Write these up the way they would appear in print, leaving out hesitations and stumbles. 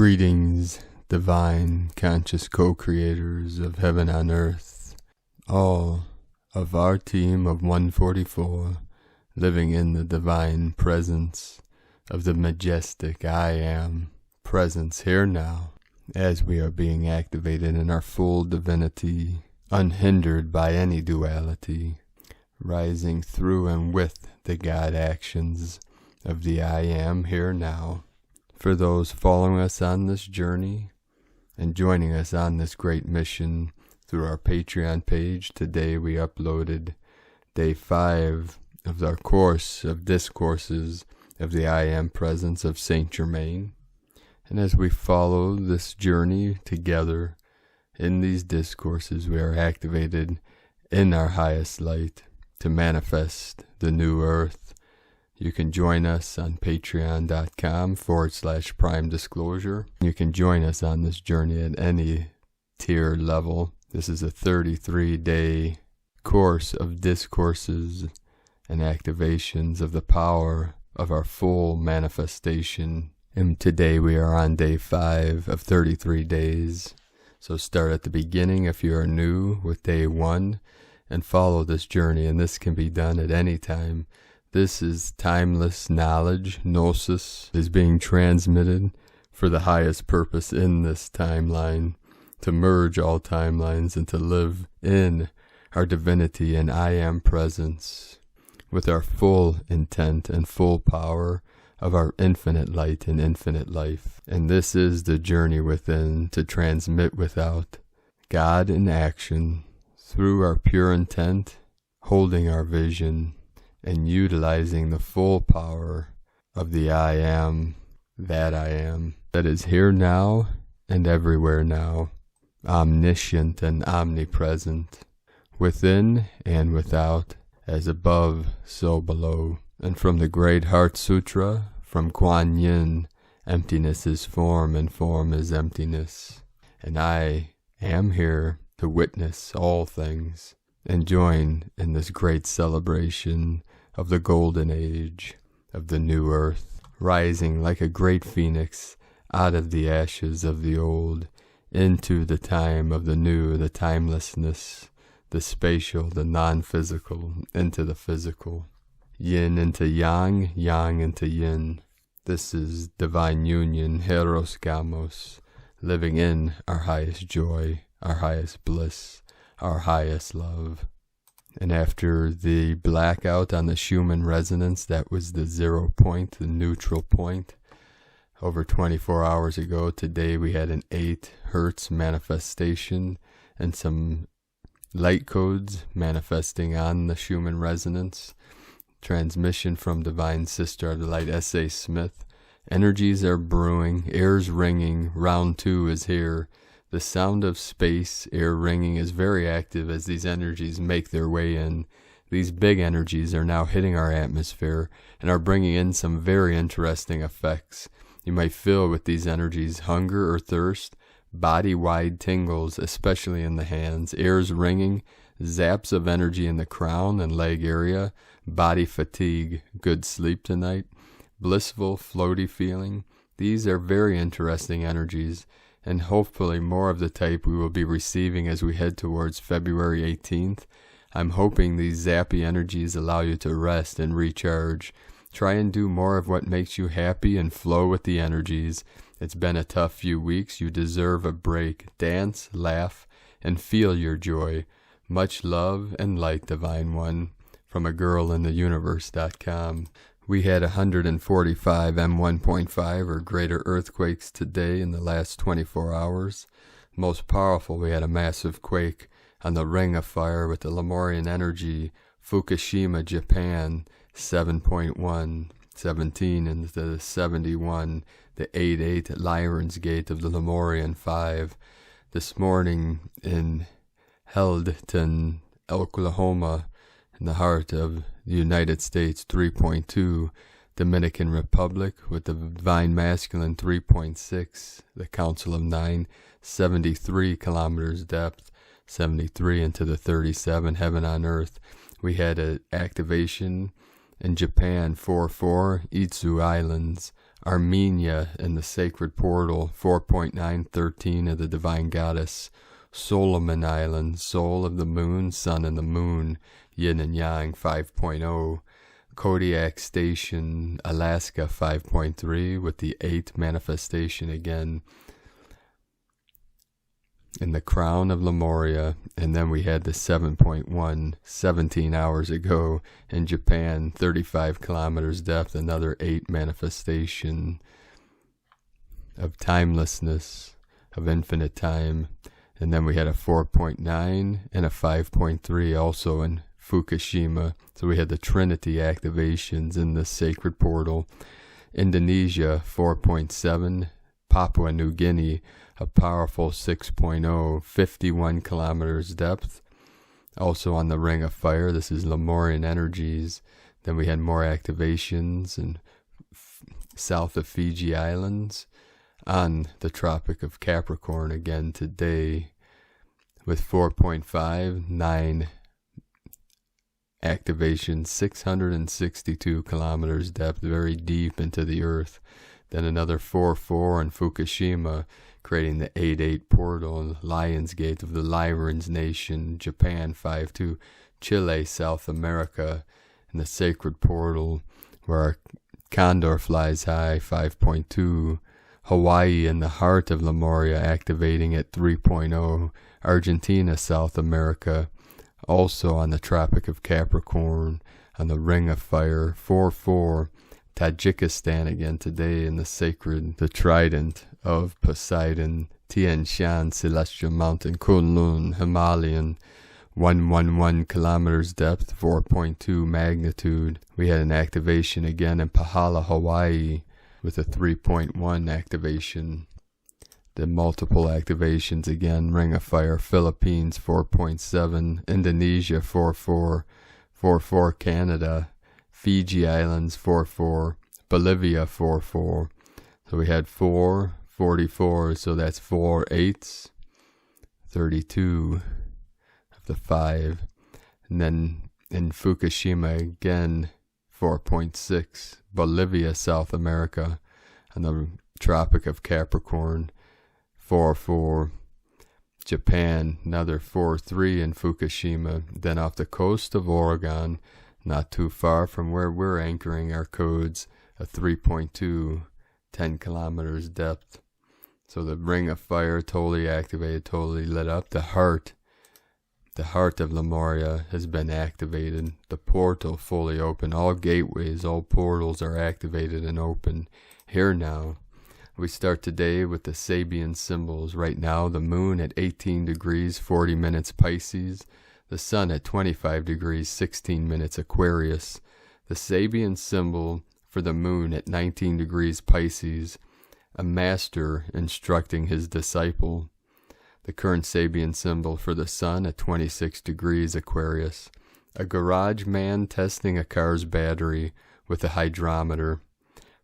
Greetings, divine, conscious co-creators of heaven on earth, all of our team of 144, living in the divine presence of the majestic I Am presence here now, as we are being activated in our full divinity, unhindered by any duality, rising through and with the God actions of the I Am here now. For those following us on this journey and joining us on this great mission through our Patreon page, today we uploaded day 5 of our course of discourses of the I Am presence of Saint Germain. And as we follow this journey together in these discourses, we are activated in our highest light to manifest the new earth. You can join us on patreon.com/prime disclosure. You can join us on this journey at any tier level. This is a 33-day course of discourses and activations of the power of our full manifestation. And today we are on day 5 of 33 days. So start at the beginning if you are new with day 1 and follow this journey. And this can be done at any time. This is timeless knowledge. Gnosis is being transmitted for the highest purpose in this timeline, to merge all timelines and to live in our divinity and I Am presence with our full intent and full power of our infinite light and infinite life. And this is the journey within to transmit without, God in action through our pure intent, holding our vision, and utilizing the full power of the I Am, that is here now and everywhere now, omniscient and omnipresent, within and without, as above, so below. And from the Great Heart Sutra, from Kuan Yin, emptiness is form and form is emptiness. And I am here to witness all things and join in this great celebration of the golden age of the new earth, rising like a great phoenix out of the ashes of the old into the time of the new, the timelessness, the spatial, the non-physical, into the physical. Yin into yang, yang into yin. This is divine union, Heros Gamos, living in our highest joy, our highest bliss, our highest love. And after the blackout on the Schumann resonance, that was the 0 point, the neutral point, over 24 hours ago, today we had an 8 hertz manifestation and some light codes manifesting on the Schumann resonance. Transmission from Divine Sister of the Light, S.A. Smith. Energies are brewing, air's ringing, round 2 is here. The sound of space, air ringing, is very active as these energies make their way in. These big energies are now hitting our atmosphere and are bringing in some very interesting effects. You might feel with these energies hunger or thirst, body-wide tingles, especially in the hands, air's ringing, zaps of energy in the crown and leg area, body fatigue, good sleep tonight, blissful, floaty feeling. These are very interesting energies, and hopefully more of the type we will be receiving as we head towards February 18th. I'm hoping these zappy energies allow you to rest and recharge. Try and do more of what makes you happy and flow with the energies. It's been a tough few weeks. You deserve a break. Dance, laugh, and feel your joy. Much love and light, Divine One, from agirlintheuniverse.com. We had 145 M1.5 or greater earthquakes today in the last 24 hours. Most powerful, we had a massive quake on the Ring of Fire with the Lemurian energy, Fukushima, Japan, 7.1, 17 into the 71, the 8.8 at Lyran's Gate of the Lemurian 5. This morning in Heldton, Oklahoma, in the heart of the United States, 3.2, Dominican Republic with the Divine Masculine 3.6, the Council of 9, 73 kilometers depth, 73 into the 37, Heaven on Earth. We had an activation in Japan, 4.4, Itzu Islands, Armenia in the sacred portal, 4.913 of the divine goddess. Solomon Island, soul of the moon, sun and the moon, yin and yang, 5.0. Kodiak Station, Alaska, 5.3, with the 8th manifestation again in the crown of Lemuria. And then we had the 7.1 17 hours ago in Japan, 35 kilometers depth, another 8 manifestation of timelessness, of infinite time. And then we had a 4.9 and a 5.3 also in Fukushima. So we had the Trinity activations in the sacred portal. Indonesia, 4.7. Papua New Guinea, a powerful 6.0, 51 kilometers depth. Also on the Ring of Fire, this is Lemurian energies. Then we had more activations in south of Fiji Islands, on the Tropic of Capricorn again today, with 4.5, 9 activation, 662 kilometers depth, very deep into the earth. Then another 4.4 in Fukushima, creating the 8.8 portal, Lion's Gate of the Lyrians Nation, Japan 5.2, Chile, South America, in the sacred portal, where our condor flies high, 5.2, Hawaii in the heart of Lemuria, activating at 3.0, Argentina, South America, also on the Tropic of Capricorn, on the Ring of Fire, 4.4, Tajikistan again today in the sacred, the trident of Poseidon, Tian Shan, Celestial Mountain, Kunlun, Himalayan, 111 kilometers depth, 4.2 magnitude. We had an activation again in Pahala, Hawaii, with a 3.1 activation. The multiple activations again, Ring of Fire, Philippines, 4.7, Indonesia, 4.4, 4.4 Canada, Fiji Islands, 4.4, Bolivia, 4.4. So we had 4, 44, so that's 4 8s, 32 of the 5. And then in Fukushima again, 4.6, Bolivia, South America, and the Tropic of Capricorn, 4.4. Japan, another 4.3 in Fukushima. Then off the coast of Oregon, not too far from where we're anchoring our codes, a 3.2, 10 kilometers depth. So the Ring of Fire totally activated, totally lit up. The heart of Lemuria has been activated. The portal fully open. All gateways, all portals are activated and open here now. We start today with the Sabian symbols. Right now, the moon at 18 degrees, 40 minutes Pisces. The sun at 25 degrees, 16 minutes Aquarius. The Sabian symbol for the moon at 19 degrees Pisces. A master instructing his disciple. The current Sabian symbol for the sun at 26 degrees Aquarius. A garage man testing a car's battery with a hydrometer.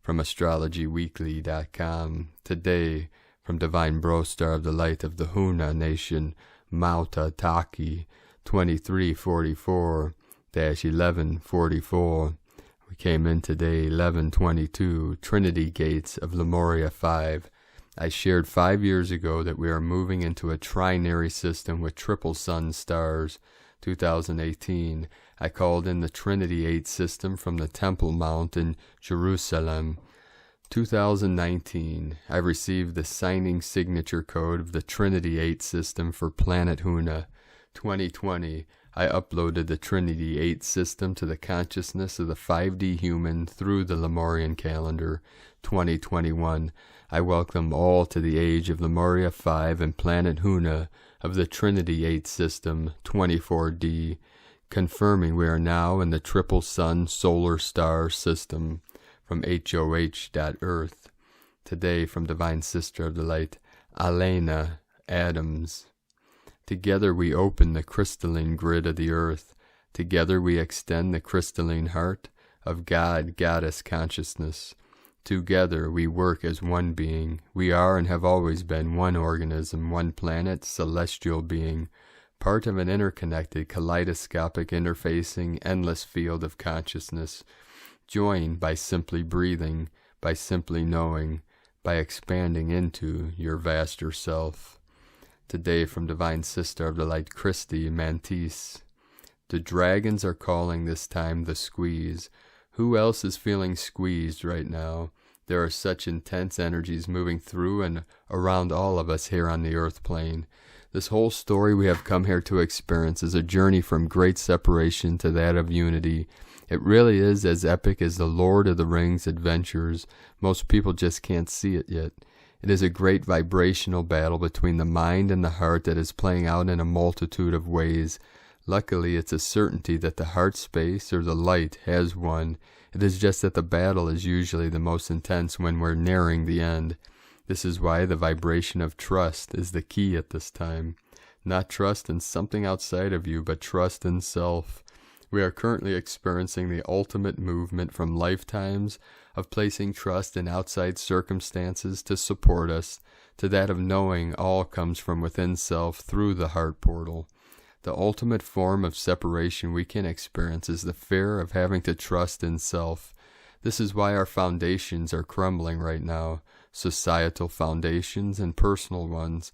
From astrologyweekly.com. Today, from Divine Bro Star of the Light of the Huna Nation, Mauta Taki, 2344-1144. We came in today, 1122, Trinity Gates of Lemuria 5. I shared 5 years ago that we are moving into a trinary system with triple sun stars. 2018, I called in the Trinity 8 system from the Temple Mount in Jerusalem. 2019, I received the signing signature code of the Trinity 8 system for Planet Huna. 2020, I uploaded the Trinity 8 system to the consciousness of the 5D human through the Lemurian calendar. 2021, I welcome all to the age of Lemuria 5 and Planet Huna of the Trinity 8 system, 24D, confirming we are now in the triple sun solar star system. From HOH.Earth. Today from Divine Sister of the Light, Alena Adams. Together we open the crystalline grid of the earth. Together we extend the crystalline heart of God, Goddess consciousness. Together we work as one being. We are and have always been one organism, one planet, celestial being, part of an interconnected, kaleidoscopic, interfacing, endless field of consciousness, joined by simply breathing, by simply knowing, by expanding into your vaster self. Today from Divine Sister of the Light, Christy Mantis. The dragons are calling this time the squeeze. Who else is feeling squeezed right now? There are such intense energies moving through and around all of us here on the earth plane. This whole story we have come here to experience is a journey from great separation to that of unity. It really is as epic as the Lord of the Rings adventures. Most people just can't see it yet. It is a great vibrational battle between the mind and the heart that is playing out in a multitude of ways. Luckily, it's a certainty that the heart space, or the light, has won. It is just that the battle is usually the most intense when we're nearing the end. This is why the vibration of trust is the key at this time. Not trust in something outside of you, but trust in self. We are currently experiencing the ultimate movement from lifetimes of placing trust in outside circumstances to support us, to that of knowing all comes from within self through the heart portal. The ultimate form of separation we can experience is the fear of having to trust in self. This is why our foundations are crumbling right now, societal foundations and personal ones.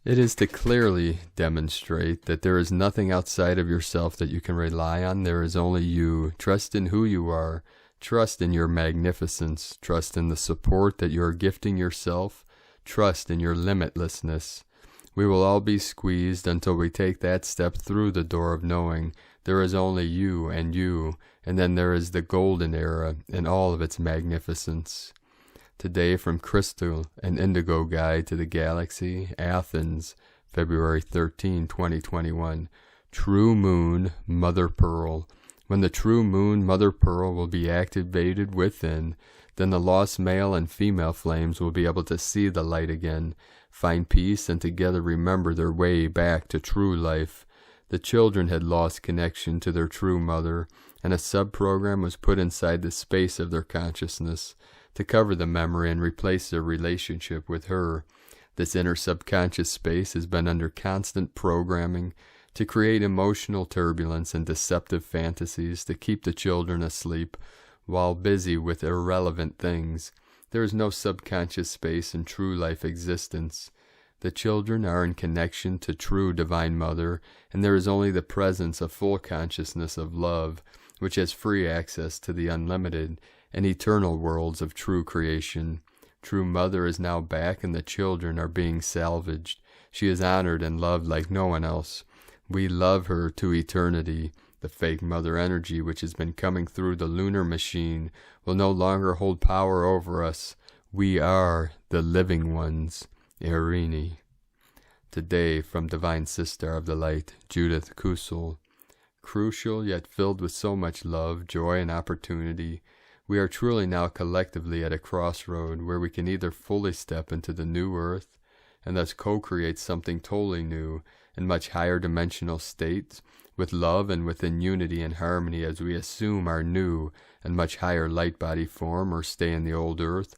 It is to clearly demonstrate that there is nothing outside of yourself that you can rely on. There is only you. Trust in who you are. Trust in your magnificence. Trust in the support that you are gifting yourself. Trust in your limitlessness. We will all be squeezed until we take that step through the door of knowing there is only you, and then there is the golden era in all of its magnificence. Today from Crystal, an Indigo Guide to the Galaxy, Athens, February 13, 2021. True Moon, Mother Pearl. When the true moon, Mother Pearl, will be activated within, then the lost male and female flames will be able to see the light again, find peace, and together remember their way back to true life. The children had lost connection to their true mother, and a sub-program was put inside the space of their consciousness to cover the memory and replace their relationship with her. This inner subconscious space has been under constant programming to create emotional turbulence and deceptive fantasies to keep the children asleep while busy with irrelevant things. There is no subconscious space in true life existence. The children are in connection to true Divine Mother, and there is only the presence of full consciousness of love, which has free access to the unlimited and eternal worlds of true creation. True Mother is now back, and the children are being salvaged. She is honored and loved like no one else. We love her to eternity. The fake mother energy which has been coming through the lunar machine will no longer hold power over us. We are the living ones. Irini. Today from Divine Sister of the Light, Judith Kusel. Crucial yet filled with so much love, joy, and opportunity, we are truly now collectively at a crossroad where we can either fully step into the new earth and thus co-create something totally new in much higher dimensional states with love and within unity and harmony as we assume our new and much higher light body form, or stay in the old earth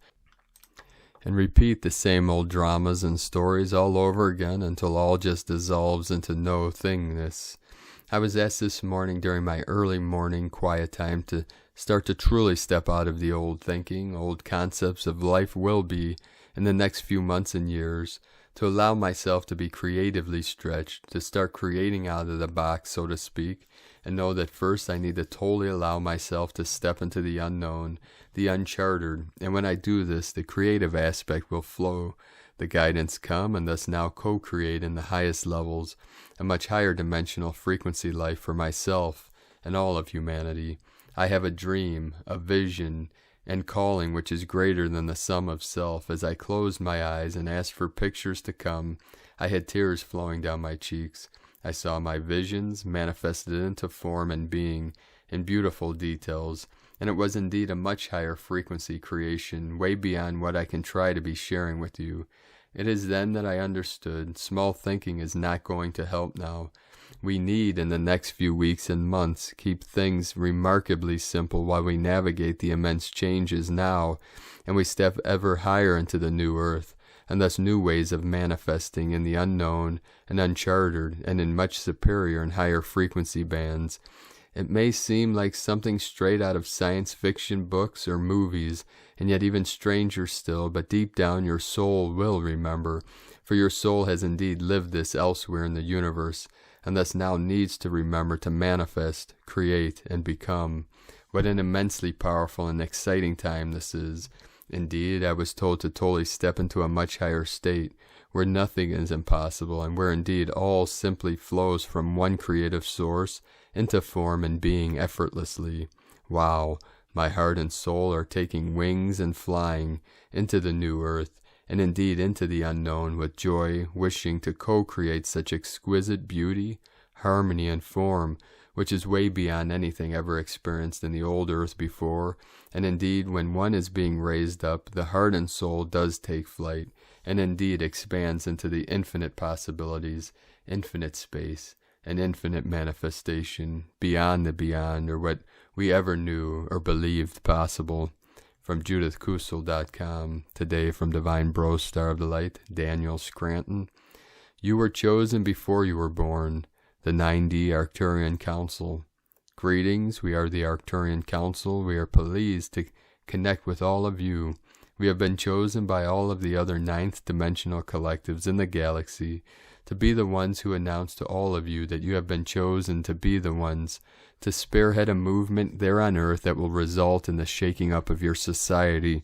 and repeat the same old dramas and stories all over again until all just dissolves into no thingness. I was asked this morning during my early morning quiet time to start to truly step out of the old thinking, old concepts of life will be in the next few months and years, to allow myself to be creatively stretched, to start creating out of the box, so to speak, and know that first I need to totally allow myself to step into the unknown, the uncharted, and when I do this, the creative aspect will flow, the guidance come, and thus now co-create in the highest levels, a much higher dimensional frequency life for myself and all of humanity. I have a dream, a vision, and calling which is greater than the sum of self. As I closed my eyes and asked for pictures to come, I had tears flowing down my cheeks. I saw my visions manifested into form and being in beautiful details, and it was indeed a much higher frequency creation, way beyond what I can try to be sharing with you. It is then that I understood small thinking is not going to help now. We need, in the next few weeks and months, keep things remarkably simple while we navigate the immense changes now, and we step ever higher into the new earth, and thus new ways of manifesting in the unknown and uncharted, and in much superior and higher frequency bands. It may seem like something straight out of science fiction books or movies, and yet even stranger still, but deep down your soul will remember, for your soul has indeed lived this elsewhere in the universe, and thus now needs to remember to manifest, create, and become. What an immensely powerful and exciting time this is. Indeed, I was told to totally step into a much higher state, where nothing is impossible, and where indeed all simply flows from one creative source into form and being effortlessly. Wow, my heart and soul are taking wings and flying into the new earth, and indeed into the unknown with joy, wishing to co-create such exquisite beauty, harmony, and form, which is way beyond anything ever experienced in the old earth before. And indeed, when one is being raised up, the heart and soul does take flight, and indeed expands into the infinite possibilities, infinite space, and infinite manifestation, beyond the beyond, or what we ever knew or believed possible. From JudithKusel.com, today from Divine Bro Star of the Light, Daniel Scranton. You were chosen before you were born, the 9D Arcturian Council. Greetings, we are the Arcturian Council. We are pleased to connect with all of you. We have been chosen by all of the other ninth dimensional collectives in the galaxy to be the ones who announce to all of you that you have been chosen to be the ones to spearhead a movement there on Earth that will result in the shaking up of your society.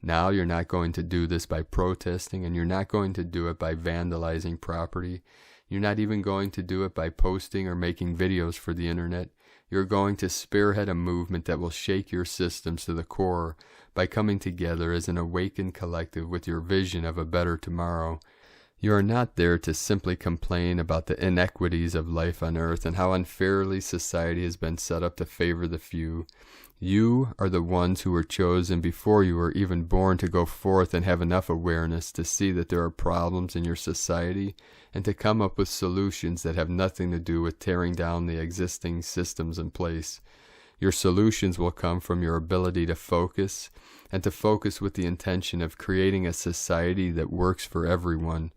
Now you're not going to do this by protesting, and you're not going to do it by vandalizing property. You're not even going to do it by posting or making videos for the internet. You're going to spearhead a movement that will shake your systems to the core by coming together as an awakened collective with your vision of a better tomorrow. You are not there to simply complain about the inequities of life on Earth and how unfairly society has been set up to favor the few. You are the ones who were chosen before you were even born to go forth and have enough awareness to see that there are problems in your society and to come up with solutions that have nothing to do with tearing down the existing systems in place. Your solutions will come from your ability to focus, and to focus with the intention of creating a society that works for everyone.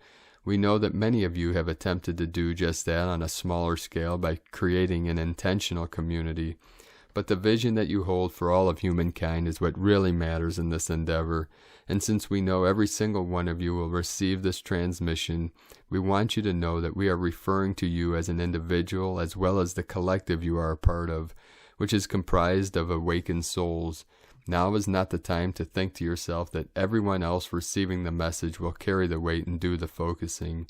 We know that many of you have attempted to do just that on a smaller scale by creating an intentional community. But the vision that you hold for all of humankind is what really matters in this endeavor. And since we know every single one of you will receive this transmission, we want you to know that we are referring to you as an individual as well as the collective you are a part of, which is comprised of awakened souls. Now is not the time to think to yourself that everyone else receiving the message will carry the weight and do the focusing.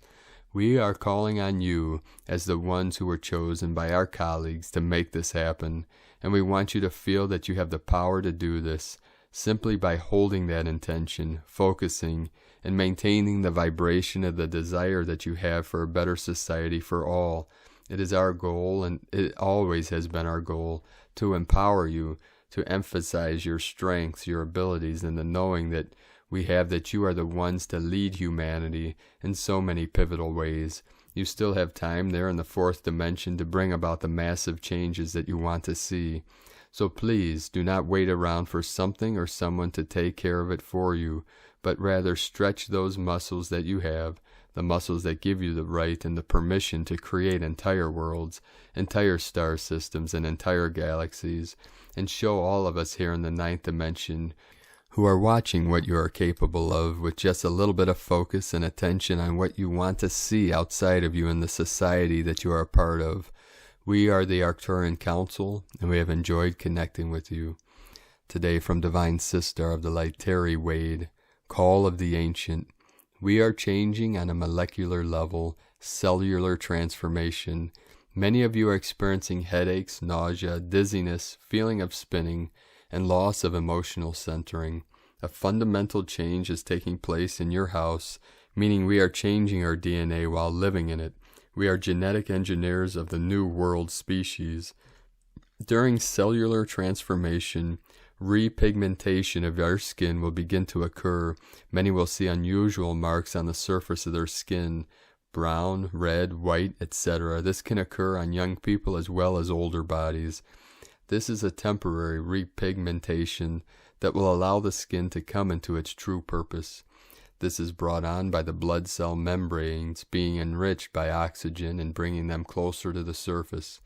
We are calling on you as the ones who were chosen by our colleagues to make this happen, and we want you to feel that you have the power to do this simply by holding that intention, focusing, and maintaining the vibration of the desire that you have for a better society for all. It is our goal, and it always has been our goal, to empower you, to emphasize your strengths, your abilities, and the knowing that we have that you are the ones to lead humanity in so many pivotal ways. You still have time there in the fourth dimension to bring about the massive changes that you want to see. So please do not wait around for something or someone to take care of it for you, but rather stretch those muscles that you have, the muscles that give you the right and the permission to create entire worlds, entire star systems, and entire galaxies, and show all of us here in the ninth dimension who are watching what you are capable of with just a little bit of focus and attention on what you want to see outside of you in the society that you are a part of. We are the Arcturian Council, and we have enjoyed connecting with you. Today from Divine Sister of the Light, Terry Wade, Call of the Ancient. We are changing on a molecular level, cellular transformation. Many of you are experiencing headaches, nausea, dizziness, feeling of spinning, and loss of emotional centering. A fundamental change is taking place in your house, meaning we are changing our DNA while living in it. We are genetic engineers of the new world species. During cellular transformation, repigmentation of our skin will begin to occur. Many will see unusual marks on the surface of their skin, brown, red, white, etc. This can occur on young people as well as older bodies. This is a temporary repigmentation that will allow the skin to come into its true purpose. This is brought on by the blood cell membranes being enriched by oxygen and bringing them closer to the surface.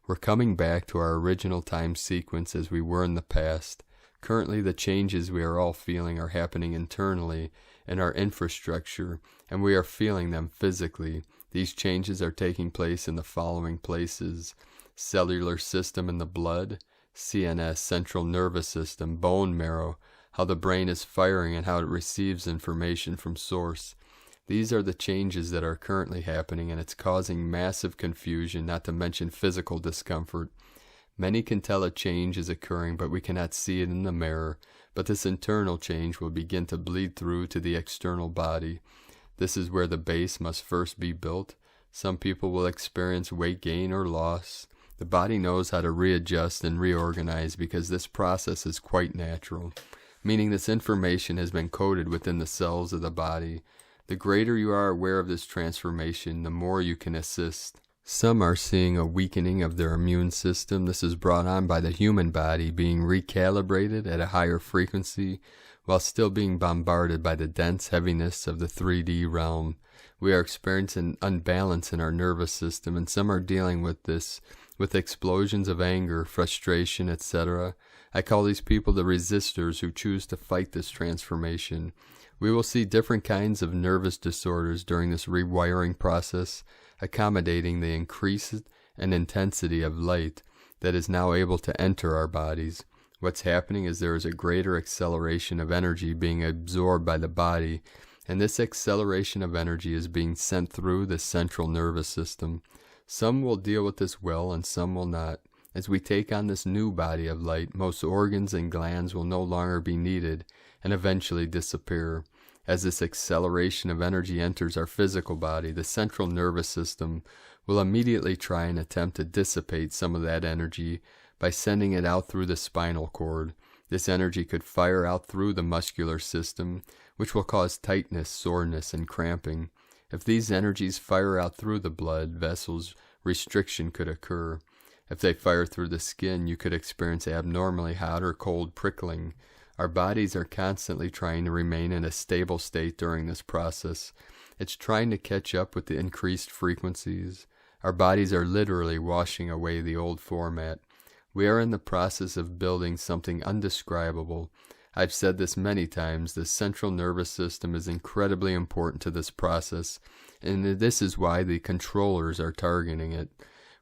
We're coming back to our original time sequence as we were in the past. Currently, the changes we are all feeling are happening internally in our infrastructure, and we are feeling them physically. These changes are taking place in the following places: cellular system in the blood, CNS, central nervous system, bone marrow, how the brain is firing and how it receives information from source. These are the changes that are currently happening, and it's causing massive confusion, not to mention physical discomfort. Many can tell a change is occurring, but we cannot see it in the mirror. But this internal change will begin to bleed through to the external body. This is where the base must first be built. Some people will experience weight gain or loss. The body knows how to readjust and reorganize because this process is quite natural, meaning this information has been coded within the cells of the body. The greater you are aware of this transformation, the more you can assist. Some are seeing a weakening of their immune system. This is brought on by the human body being recalibrated at a higher frequency while still being bombarded by the dense heaviness of the 3D realm. We are experiencing unbalance in our nervous system, and some are dealing with this with explosions of anger, frustration, etc. I call these people the resistors who choose to fight this transformation. We will see different kinds of nervous disorders during this rewiring process, accommodating the increase and intensity of light that is now able to enter our bodies. What's happening is there is a greater acceleration of energy being absorbed by the body, and this acceleration of energy is being sent through the central nervous system. Some will deal with this well and some will not. As we take on this new body of light, most organs and glands will no longer be needed and eventually disappear. As this acceleration of energy enters our physical body, the central nervous system will immediately try and attempt to dissipate some of that energy by sending it out through the spinal cord. This energy could fire out through the muscular system, which will cause tightness, soreness, and cramping. If these energies fire out through the blood vessels, restriction could occur. If they fire through the skin, you could experience abnormally hot or cold prickling. Our bodies are constantly trying to remain in a stable state during this process. It's trying to catch up with the increased frequencies. Our bodies are literally washing away the old format. We are in the process of building something undescribable. I've said this many times, the central nervous system is incredibly important to this process, and this is why the controllers are targeting it.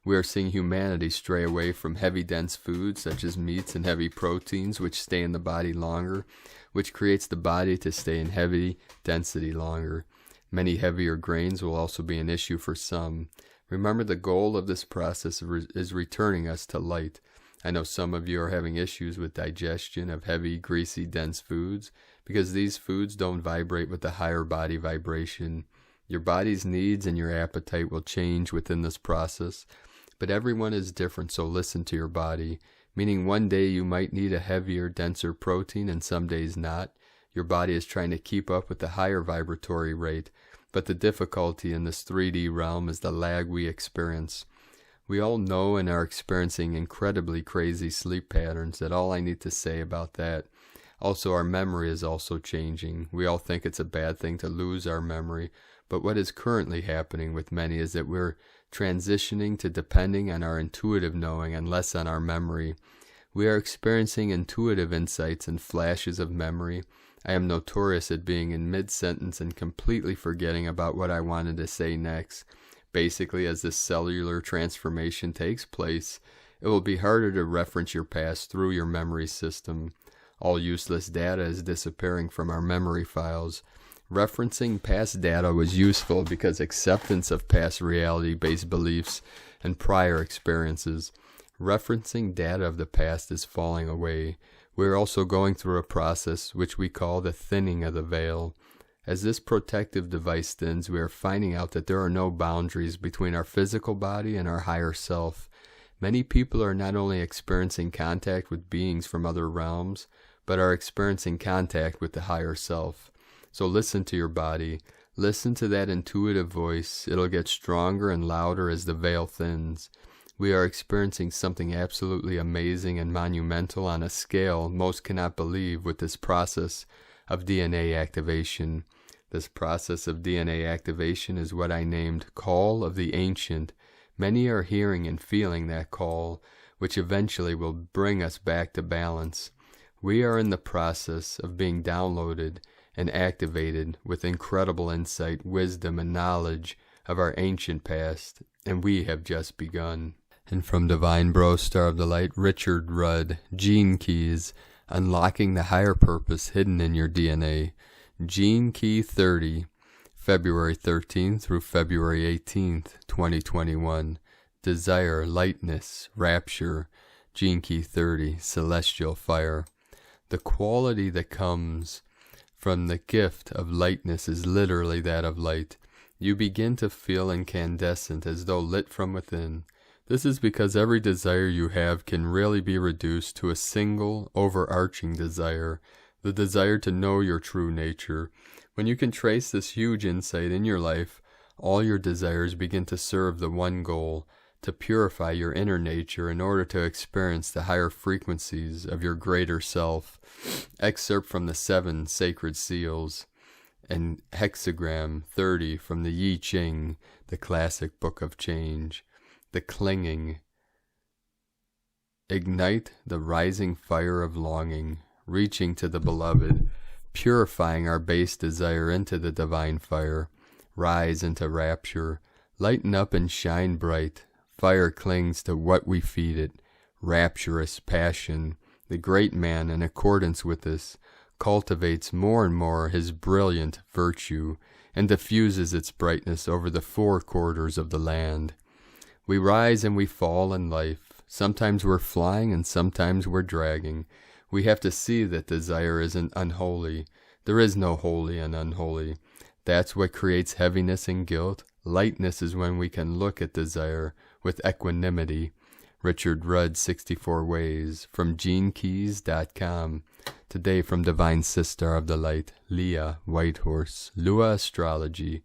We are seeing humanity stray away from heavy dense foods such as meats and heavy proteins, which stay in the body longer, which creates the body to stay in heavy density longer. Many heavier grains will also be an issue for some. Remember, the goal of this process is returning us to light. I know some of you are having issues with digestion of heavy, greasy, dense foods because these foods don't vibrate with the higher body vibration. Your body's needs and your appetite will change within this process, but everyone is different, so listen to your body, meaning one day you might need a heavier, denser protein and some days not. Your body is trying to keep up with the higher vibratory rate, but the difficulty in this 3D realm is the lag we experience. We all know and are experiencing incredibly crazy sleep patterns. That's all I need to say about that. Also, our memory is also changing. We all think it's a bad thing to lose our memory, but what is currently happening with many is that we're transitioning to depending on our intuitive knowing and less on our memory. We are experiencing intuitive insights and flashes of memory. I am notorious at being in mid-sentence and completely forgetting about what I wanted to say next. Basically, as this cellular transformation takes place, it will be harder to reference your past through your memory system. All useless data is disappearing from our memory files. Referencing past data was useful because acceptance of past reality-based beliefs and prior experiences. Referencing data of the past is falling away. We are also going through a process which we call the thinning of the veil. As this protective device thins, we are finding out that there are no boundaries between our physical body and our higher self. Many people are not only experiencing contact with beings from other realms, but are experiencing contact with the higher self. So listen to your body. Listen to that intuitive voice. It'll get stronger and louder as the veil thins. We are experiencing something absolutely amazing and monumental on a scale most cannot believe with this process of DNA activation. This process of DNA activation is what I named Call of the Ancient, Many are hearing and feeling that call, which eventually will bring us back to balance. We are in the process of being downloaded and activated with incredible insight, wisdom, and knowledge of our ancient past, and we have just begun. And from Divine Bro, Star of the Light, Richard Rudd, Gene Keys, Unlocking the Higher Purpose Hidden in Your DNA, Gene Key 30, February 13th through February 18th, 2021. Desire, Lightness, Rapture, Gene Key 30, Celestial Fire. The quality that comes from the gift of lightness is literally that of light. You begin to feel incandescent as though lit from within. This is because every desire you have can really be reduced to a single overarching desire, the desire to know your true nature. When you can trace this huge insight in your life, all your desires begin to serve the one goal, to purify your inner nature in order to experience the higher frequencies of your greater self. Excerpt from the 7 Sacred Seals and Hexagram 30 from the Yi Ching, the classic book of change. The clinging. Ignite the rising fire of longing, reaching to the beloved, purifying our base desire into the divine fire. Rise into rapture, lighten up and shine bright. Fire clings to what we feed it. Rapturous passion. The great man, in accordance with this, cultivates more and more his brilliant virtue, and diffuses its brightness over the 4 quarters of the land. We rise and we fall in life. Sometimes we're flying and sometimes we're dragging. We have to see that desire isn't unholy. There is no holy and unholy. That's what creates heaviness and guilt. Lightness is when we can look at desire with equanimity. Richard Rudd, 64 Ways, from GeneKeys.com. Today from Divine Sister of the Light, Leah Whitehorse, Lua Astrology.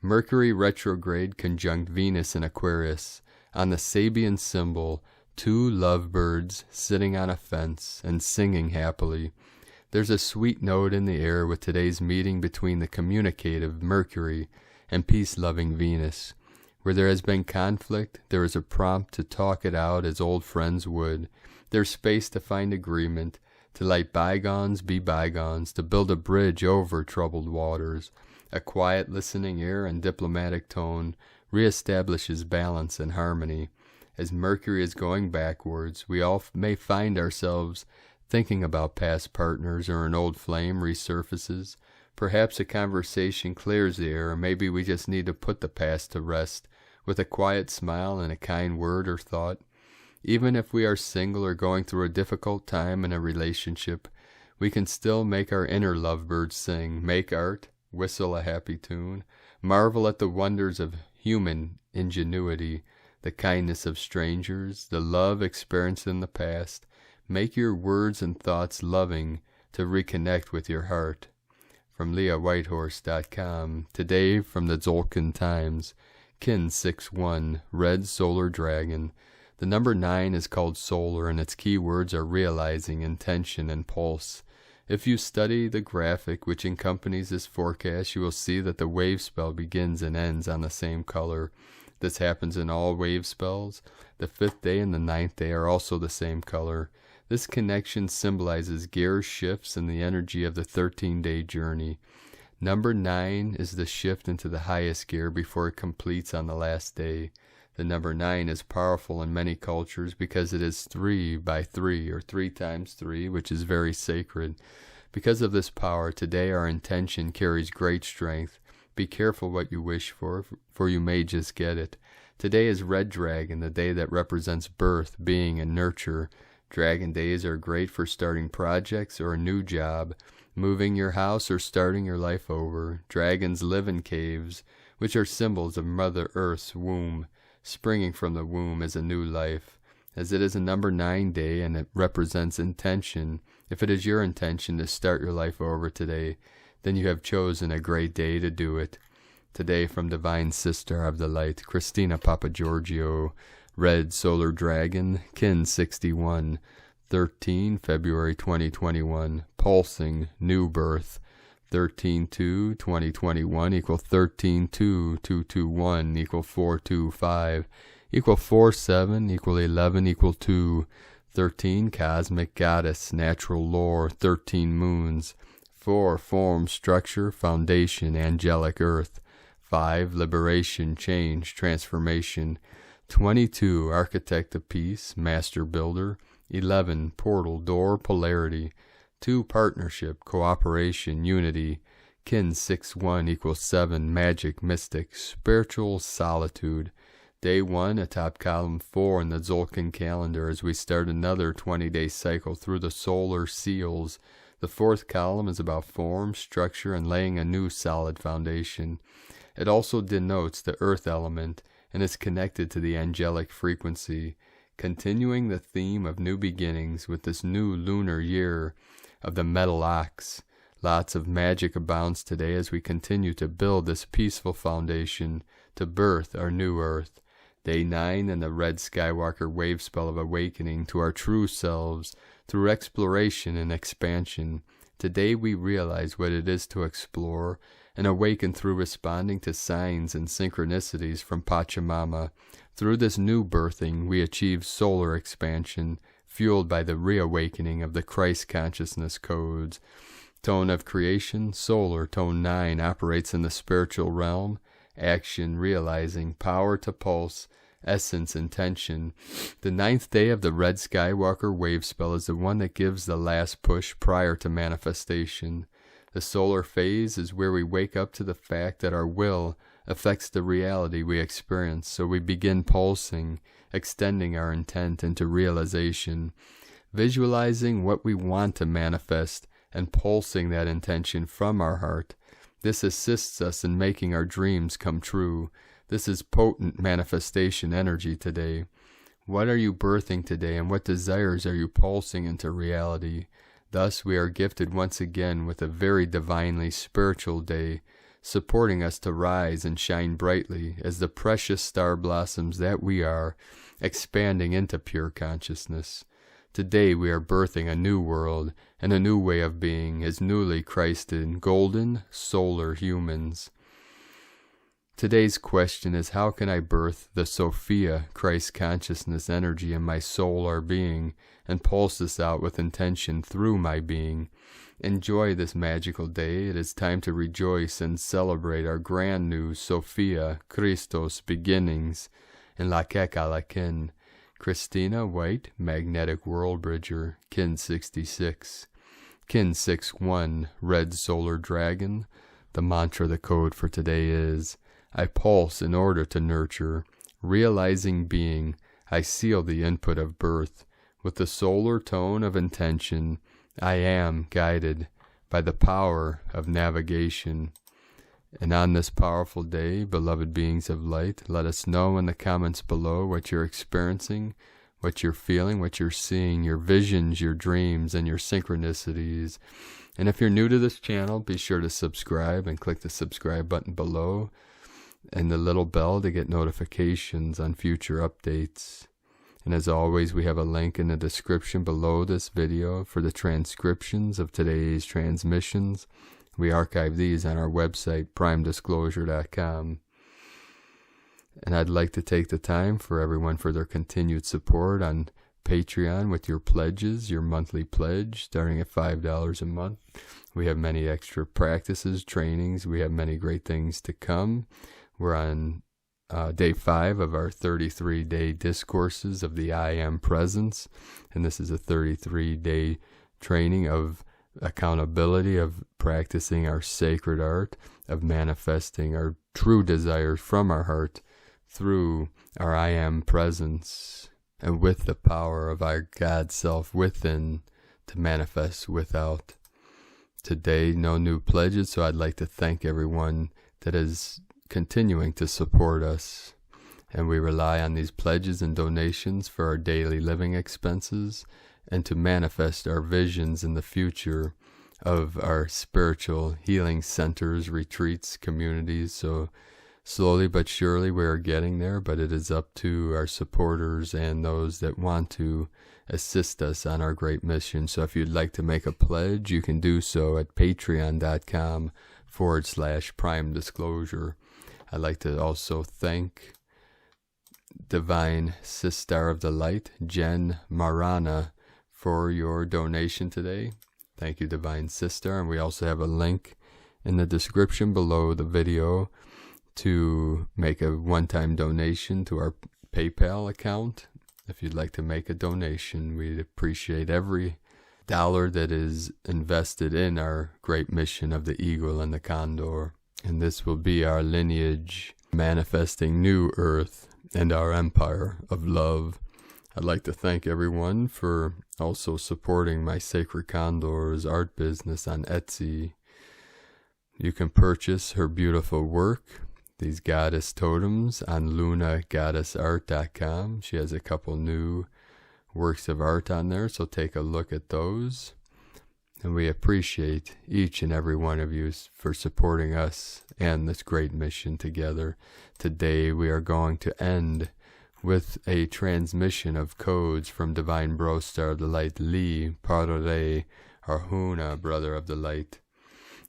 Mercury retrograde conjunct Venus in Aquarius. On the Sabian symbol, 2 lovebirds sitting on a fence and singing happily. There's a sweet note in the air with today's meeting between the communicative Mercury and peace-loving Venus. Where there has been conflict, there is a prompt to talk it out as old friends would. There's space to find agreement, to let bygones be bygones, to build a bridge over troubled waters. A quiet listening ear and diplomatic tone reestablishes balance and harmony. As Mercury is going backwards, we all may find ourselves thinking about past partners, or an old flame resurfaces. Perhaps a conversation clears the air, or maybe we just need to put the past to rest with a quiet smile and a kind word or thought. Even if we are single or going through a difficult time in a relationship, we can still make our inner lovebirds sing, make art, whistle a happy tune, marvel at the wonders of human ingenuity, the kindness of strangers, the love experienced in the past. Make your words and thoughts loving to reconnect with your heart. From LeahWhitehorse.com. Today from the Tzolk'in Times. Kin 6-1, Red Solar Dragon. The number 9 is called solar, and its keywords are realizing, intention, and pulse. If you study the graphic which accompanies this forecast, you will see that the wave spell begins and ends on the same color. This happens in all wave spells. The 5th day and the 9th day are also the same color. This connection symbolizes gear shifts in the energy of the 13-day journey. Number 9 is the shift into the highest gear before it completes on the last day. The number 9 is powerful in many cultures because it is 3 by 3, or 3 times 3, which is very sacred. Because of this power, today our intention carries great strength. Be careful what you wish for you may just get it. Today is Red Dragon, the day that represents birth, being, and nurture. Dragon days are great for starting projects or a new job, moving your house, or starting your life over. Dragons live in caves, which are symbols of Mother Earth's womb. Springing from the womb is a new life. As it is a number 9 day and it represents intention, if it is your intention to start your life over today, then you have chosen a great day to do it. Today from Divine Sister of the Light, Christina Papagiorgio, Red Solar Dragon, Kin 61, 13 February 2021, Pulsing, New Birth, 13-2-2021 equal 13-2-221 equal 425 equal 4, 7, equal 11, equal 2, 13, cosmic goddess, natural lore, 13 moons, 4, form, structure, foundation, angelic earth, 5, liberation, change, transformation, 22, architect of peace, master builder, 11, portal, door, polarity, 2, partnership, cooperation, unity, kin 6-1 equals 7, magic, mystic, spiritual solitude. Day 1, atop column 4 in the Tzolk'in calendar as we start another 20-day cycle through the solar seals. The 4th column is about form, structure, and laying a new solid foundation. It also denotes the earth element and is connected to the angelic frequency, continuing the theme of new beginnings with this new lunar year of the metal ox. Lots of magic abounds today as we continue to build this peaceful foundation to birth our new earth. Day 9 in the Red Skywalker wave spell of awakening to our true selves through exploration and expansion. Today we realize what it is to explore and awaken through responding to signs and synchronicities from Pachamama. Through this new birthing, we achieve solar expansion, fueled by the reawakening of the Christ consciousness codes. Tone of creation, solar, tone 9, operates in the spiritual realm. Action, realizing, power to pulse, essence, intention. The 9th day of the Red Skywalker wave spell is the one that gives the last push prior to manifestation. The solar phase is where we wake up to the fact that our will affects the reality we experience, so we begin pulsing, extending our intent into realization, visualizing what we want to manifest, and pulsing that intention from our heart. This assists us in making our dreams come true. This is potent manifestation energy today. What are you birthing today, and what desires are you pulsing into reality? Thus we are gifted once again with a very divinely spiritual day, supporting us to rise and shine brightly as the precious star blossoms that we are, expanding into pure consciousness. Today we are birthing a new world and a new way of being as newly Christed, golden, solar humans. Today's question is, how can I birth the Sophia, Christ consciousness energy in my solar being and pulse this out with intention through my being? Enjoy this magical day. It is time to rejoice and celebrate our grand new Sophia, Christos beginnings in La Kekalakin. Christina White, Magnetic World Bridger, Kin 66. Kin 6-1, Red Solar Dragon. The mantra, the code for today is, I pulse in order to nurture. Realizing being, I seal the input of birth. With the solar tone of intention, I am guided by the power of navigation. And on this powerful day, beloved beings of light, let us know in the comments below what you're experiencing, what you're feeling, what you're seeing, your visions, your dreams, and your synchronicities. And if you're new to this channel, be sure to subscribe and click the subscribe button below and the little bell to get notifications on future updates. And as always, we have a link in the description below this video for the transcriptions of today's transmissions. We archive these on our website, primedisclosure.com. And I'd like to take the time for everyone for their continued support on Patreon with your pledges, your monthly pledge, starting at $5 a month. We have many extra practices, trainings. We have many great things to come. We're on day 5 of our 33-day discourses of the I Am Presence. And this is a 33-day training of accountability, of practicing our sacred art, of manifesting our true desires from our heart through our I Am Presence, and with the power of our God Self within to manifest without. Today, no new pledges, so I'd like to thank everyone that is continuing to support us. And we rely on these pledges and donations for our daily living expenses and to manifest our visions in the future of our spiritual healing centers, retreats, communities. So slowly but surely we are getting there, but it is up to our supporters and those that want to assist us on our great mission. So if you'd like to make a pledge, you can do so at patreon.com/Prime Disclosure. I'd like to also thank Divine Sister of the Light, Jen Marana, for your donation today. Thank you, Divine Sister. And we also have a link in the description below the video to make a one-time donation to our PayPal account. If you'd like to make a donation, we'd appreciate every dollar that is invested in our great mission of the Eagle and the Condor. And this will be our lineage manifesting new earth and our empire of love. I'd like to thank everyone for also supporting my Sacred Condors art business on Etsy. You can purchase her beautiful work, these goddess totems, on lunagoddessart.com. She has a couple new works of art on there, so take a look at those. And we appreciate each and every one of you for supporting us and this great mission together. Today we are going to end with a transmission of codes from Divine Bro Star of the Light, Lee Parore Arjuna, Brother of the Light.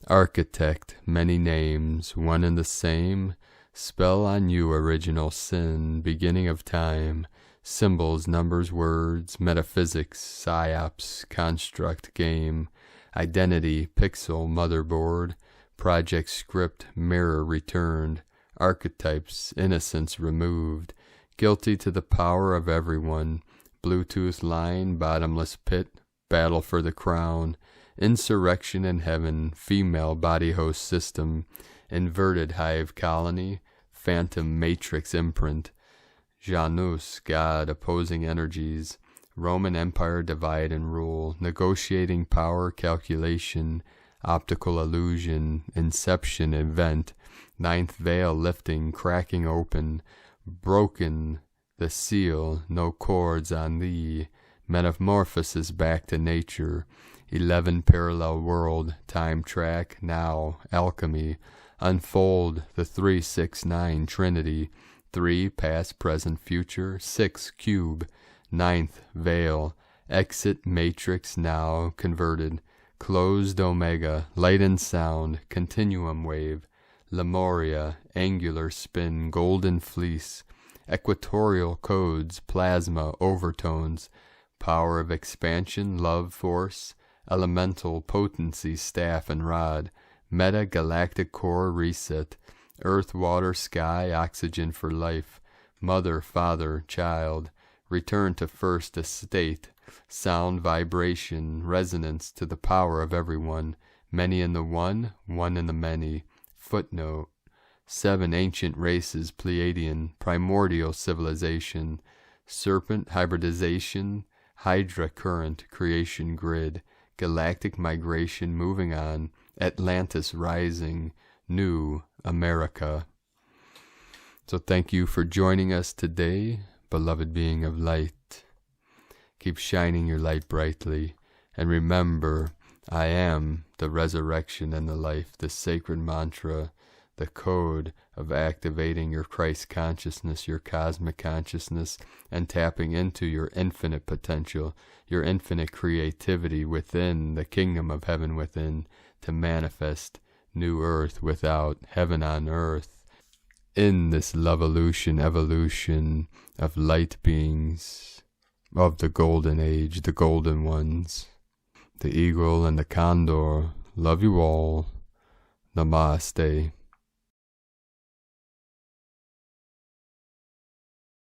Architect, many names, one and the same. Spell on you original sin, beginning of time. Symbols, numbers, words, metaphysics, psyops, construct, game. Identity, pixel, motherboard. Project script, mirror returned. Archetypes, innocence removed. Guilty to the power of everyone. Bluetooth line, bottomless pit. Battle for the crown. Insurrection in heaven, female body host system, inverted hive colony, phantom matrix imprint, Janus, God, opposing energies, Roman Empire divide and rule, negotiating power calculation, optical illusion, inception event, ninth veil lifting, cracking open, broken the seal, no cords on thee, metamorphosis back to nature, 11 parallel world, time track, now, alchemy, unfold the 369 trinity, 3 past, present, future, 6 cube, ninth veil, exit matrix now converted, closed omega, light and sound, continuum wave, Lemuria, angular spin, golden fleece, equatorial codes, plasma, overtones, power of expansion, love force, elemental potency, staff and rod, meta-galactic core reset, earth, water, sky, oxygen for life, mother, father, child, return to first estate, sound, vibration, resonance to the power of everyone, many in the one, one in the many. Footnote: 7 ancient races, Pleiadian, primordial civilization, serpent hybridization, Hydra current, creation grid, galactic migration, moving on, Atlantis rising, new America. So thank you for joining us today, beloved being of light. Keep shining your light brightly, and remember, I am the resurrection and the life, the sacred mantra, the code of activating your Christ consciousness, your cosmic consciousness, and tapping into your infinite potential, your infinite creativity within the kingdom of heaven within, to manifest new earth without, heaven on earth, in this love-evolution, evolution of light beings of the golden age, the golden ones. The eagle and the condor, love you all. Namaste.